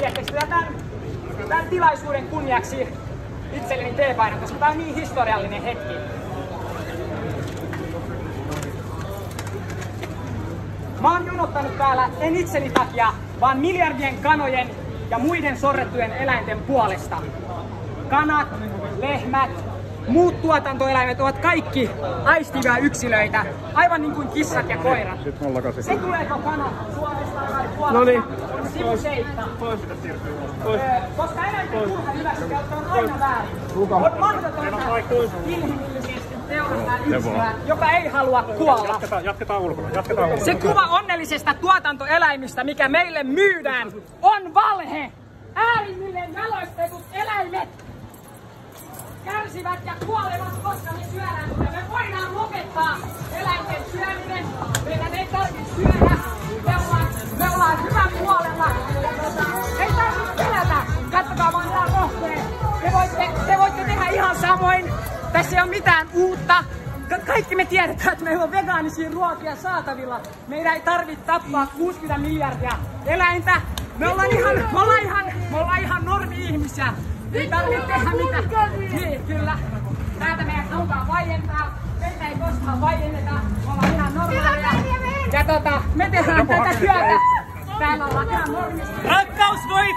Tiedättekö tämän tilaisuuden kunniaksi itselleni teepaidan, koska tämä on niin historiallinen hetki. Mä oon jonottanut täällä en itseni takia, vaan miljardien kanojen ja muiden sorrettujen eläinten puolesta. Kanat, lehmät, muut tuotantoeläimet ovat kaikki aistivia yksilöitä, aivan niin kuin kissat ja koirat. Se tuleeko kana Suomesta vai Puolasta on sivuseikka. Koska eläinten turha hyväksikäyttö on aina väärin. On mahdotonta inhimillisesti teurastaa yksilöä, joka ei halua kuolla. Jatketaan ulkona. Se kuva onnellisesta tuotantoeläimistä, mikä meille myydään, on valhe. Äärimmilleen jaloistetut eläimet kärsivät ja kuolevat, koska me syödään sitä. Me voidaan lopettaa eläinten syöminen. Meidän ei tarvitse syödä. Me ollaan hyvän puolella. Ei tarvitse pelätä. Katsokaa vaan nämä rohkeet. Te voitte tehdä ihan samoin. Tässä ei ole mitään uutta. Kaikki me tiedetään, että meillä on vegaanisia ruokia saatavilla. Meidän ei tarvitse tappaa 60 miljardia eläintä. Me ollaan ihan normi-ihmisiä. Ei tarvitse tehdä mitään. Niin, kyllä. Täältä meidän halutaan vaientaa. Meitä ei koskaan vaienneta. Me ollaan ihan normaaleja. Ja me tehdään tätä työtä. Täällä ollaan ihan normisti. Rakkaus voi